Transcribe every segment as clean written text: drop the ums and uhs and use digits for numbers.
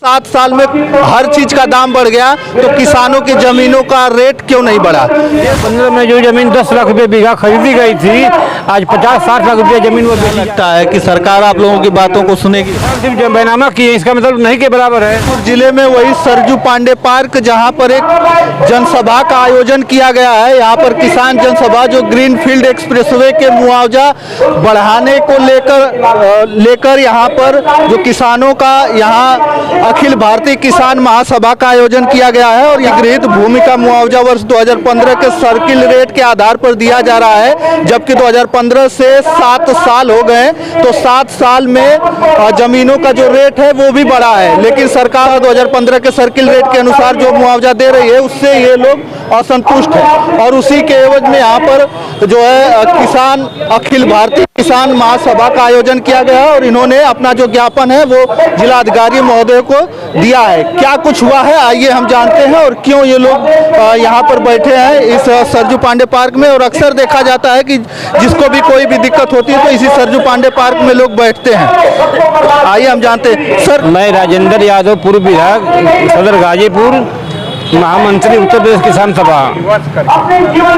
7 साल में हर चीज का दाम बढ़ गया तो किसानों की जमीनों का रेट क्यों नहीं बढ़ा? 15 में जो जमीन 10 लाख रुपए बीघा खरीदी गई थी, आज 50-60 लाख रुपए जमीन वो बेची लगता है कि सरकार आप लोगों की बातों को सुनेगी? सिर्फ जो बैनामा की है, इसका मतलब नहीं के बराबर है। जिले में वही सरजू पांडे पार्क जहां पर एक जनसभा का आयोजन किया गया है। यहाँ पर किसान जनसभा जो ग्रीनफील्ड एक्सप्रेसवे के मुआवजा बढ़ाने को लेकर यहाँ पर जो किसानों का यहाँ अखिल भारतीय किसान महासभा का आयोजन किया गया है और ये गृहीत भूमि का मुआवजा वर्ष 2015 के सर्किल रेट के आधार पर दिया जा रहा है, जबकि 2015 से 7 साल हो गए तो 7 साल में जमीनों का जो रेट है वो भी बढ़ा है, लेकिन सरकार 2015 के सर्किल रेट के अनुसार जो मुआवजा दे रही है उससे ये लोग असंतुष्ट है। और उसी के एवज में यहाँ पर जो है किसान अखिल भारतीय किसान महासभा का आयोजन किया गया है और इन्होंने अपना जो ज्ञापन है वो जिलाधिकारी महोदय को दिया है। क्या कुछ हुआ है आइए हम जानते हैं और क्यों ये लोग यहाँ पर बैठे हैं इस सरजू पांडे पार्क में। और अक्सर देखा जाता है कि जिसको भी कोई भी दिक्कत होती है तो इसी सरजू पांडे पार्क में लोग बैठते हैं। आइए हम जानते हैं। सर, मैं राजेंद्र यादव, पूर्व विधायक, सदर गाजीपुर, महामंत्री, उत्तर प्रदेश किसान सभा।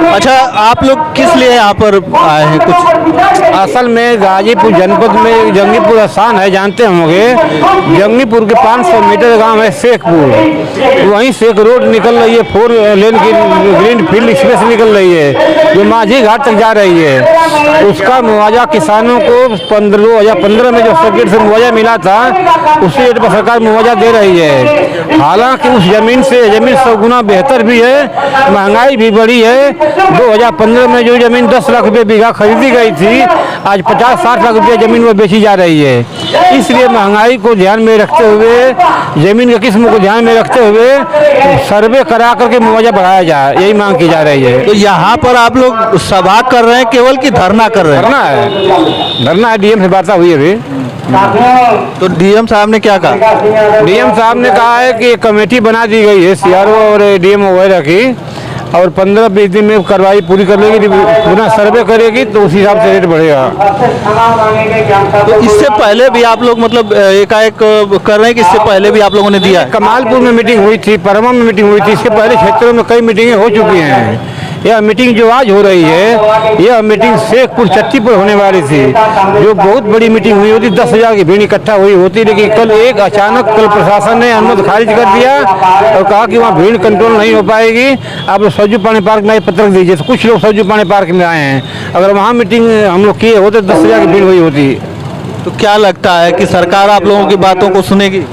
अच्छा, आप लोग किस लिए यहाँ पर आए हैं? कुछ असल में गाजीपुर जनपद में जंगीपुर स्थान है, जानते होंगे। जंगीपुर के 500 मीटर गांव है शेखपुर, वहीं से एक रोड निकल रही है, 4 लेन की ग्रीन फील्ड एक्सप्रेस निकल रही है जो माझी घाट तक जा रही है। उसका मुआवजा किसानों को 2015 में जो सर्किट से मुआवजा मिला था उसी रेट पर सरकार मुआवजा दे रही है। हालांकि उस जमीन से 100 गुना बेहतर भी है, महंगाई भी बढ़ी है। 2015 में जो जमीन 10 लाख रुपए बीघा खरीदी गई थी, आज 50-60 लाख रुपए जमीन वो बेची जा रही है। इसलिए महंगाई को ध्यान में रखते हुए, जमीन की किस्म को ध्यान में रखते हुए सर्वे करा करके मुआवजा बढ़ाया जाए, यही मांग की जा रही है। तो यहाँ पर आप लोग सभा कर रहे हैं केवल कि धरना कर रहे हैं? धरना है। डीएम से बात हुई है अभी। तो डीएम साहब ने क्या कहा? डीएम साहब ने कहा है कि कमेटी बना दी गई है सीआरओ और डीएम वगैरह की, और 15-20 दिन में कार्रवाई पूरी कर लेगी, पुनः सर्वे करेगी तो उसी हिसाब से रेट बढ़ेगा। तो इससे पहले भी आप लोग मतलब एकाएक कर रहे हैं कि इससे पहले भी आप लोगों ने दिया है? कमालपुर में मीटिंग हुई थी, परमा में मीटिंग हुई थी, इसके पहले क्षेत्रों में कई मीटिंगें हो चुकी हैं। यह मीटिंग जो आज हो रही है, यह मीटिंग शेखपुर चट्टी पर होने वाली थी, जो बहुत बड़ी मीटिंग हुई होती, 10,000 की भीड़ इकट्ठा हुई होती, लेकिन कल कल प्रशासन ने अनुमति खारिज कर दिया और कहा कि वहाँ भीड़ कंट्रोल नहीं हो पाएगी, आप लोग सरजू पांडे पार्क में पत्र दीजिए। तो कुछ लोग सरजू पांडे पार्क में आए हैं, अगर वहाँ मीटिंग हम लोग किए होते 10,000 की भीड़ हुई होती। तो क्या लगता है कि सरकार आप लोगों की बातों को सुनेगी?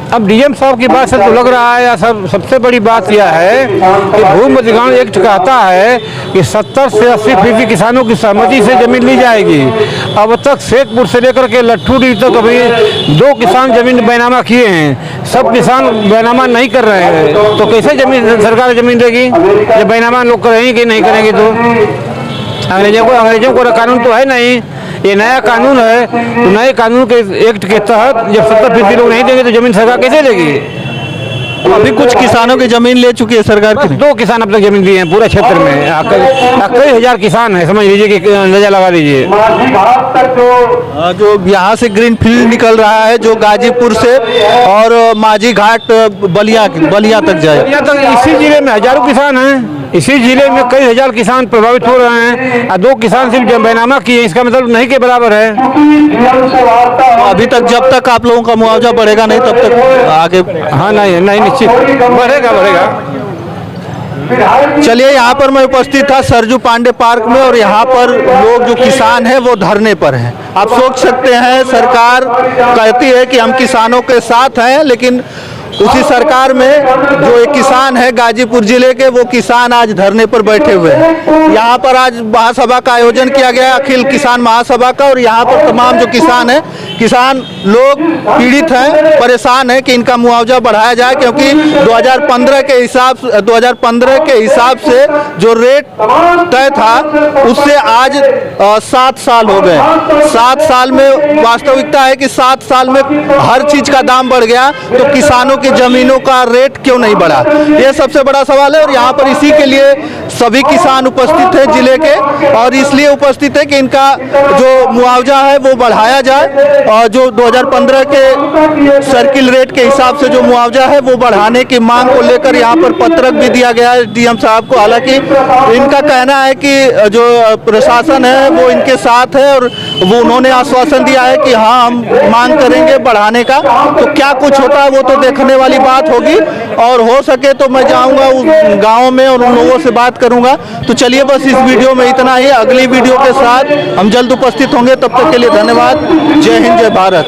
अब डीएम साहब की बात से तो लग रहा है, सबसे बड़ी बात यह है कि भूमि अधिग्रहण एक्ट कहता है कि 70 से 80% किसानों की सहमति से जमीन ली जाएगी। अब तक शेखपुर से लेकर के लट्ठूडी तक अभी 2 किसान जमीन बैनामा किए हैं, सब किसान बैनामा नहीं कर रहे हैं। तो कैसे जमीन सरकार जमीन देगी जब बैनामा लोग करेंगे कि नहीं करेंगे? तो अंग्रेजों को कानून तो है नहीं, ये नया कानून है। तो नए कानून के एक्ट के तहत जब 70% लोग नहीं देंगे तो जमीन सरकार कैसे देगी? अभी कुछ किसानों की जमीन ले चुकी है सरकार की? 2 किसान अब तक जमीन दिए हैं पूरे क्षेत्र में। कई हजार किसान है, समझ लीजिए कि अंदाजा लगा लीजिए। जो यहाँ से ग्रीन फील्ड निकल रहा है जो गाजीपुर से और माझी घाट बलिया तक जाए, इसी जिले में हजारों किसान हैं, इसी जिले में कई हजार किसान प्रभावित हो रहे हैं, और 2 किसान सिर्फ बैनामा किए, इसका मतलब नहीं के बराबर है। अभी तक जब तक आप लोगों का मुआवजा बढ़ेगा नहीं तब तक आगे? हाँ, नहीं निश्चित बढ़ेगा। चलिए, यहाँ पर मैं उपस्थित था सरजू पांडे पार्क में और यहाँ पर लोग जो किसान हैं वो धरने पर हैं। आप सोच सकते हैं सरकार कहती है कि हम किसानों के साथ हैं, लेकिन उसी सरकार में जो एक किसान है गाजीपुर जिले के, वो किसान आज धरने पर बैठे हुए हैं। यहाँ पर आज महासभा का आयोजन किया गया, अखिल किसान महासभा का, और यहाँ पर तमाम जो किसान हैं, किसान लोग पीड़ित हैं, परेशान हैं कि इनका मुआवजा बढ़ाया जाए, क्योंकि 2015 के हिसाब से जो रेट तय था उससे आज 7 साल हो गए। 7 साल में वास्तविकता है कि 7 साल में हर चीज का दाम बढ़ गया तो किसानों की ज़मीनों का रेट क्यों नहीं बढ़ा, ये सबसे बड़ा सवाल है। और यहाँ पर इसी के लिए सभी किसान उपस्थित थे जिले के, और इसलिए उपस्थित है कि इनका जो मुआवजा है वो बढ़ाया जाए, और जो 2015 के सर्किल रेट के हिसाब से जो मुआवजा है वो बढ़ाने की मांग को लेकर यहाँ पर पत्रक भी दिया गया है डीएम साहब को। हालांकि इनका कहना है कि जो प्रशासन है वो इनके साथ है, और वो उन्होंने आश्वासन दिया है कि हाँ हम मांग करेंगे बढ़ाने का। तो क्या कुछ होता है वो तो देखने वाली बात होगी, और हो सके तो मैं जाऊंगा उस गाँव में और उन लोगों से बात करूंगा। तो चलिए बस इस वीडियो में इतना ही, अगली वीडियो के साथ हम जल्द उपस्थित होंगे, तब तक के लिए धन्यवाद। जय हिंद, जय भारत।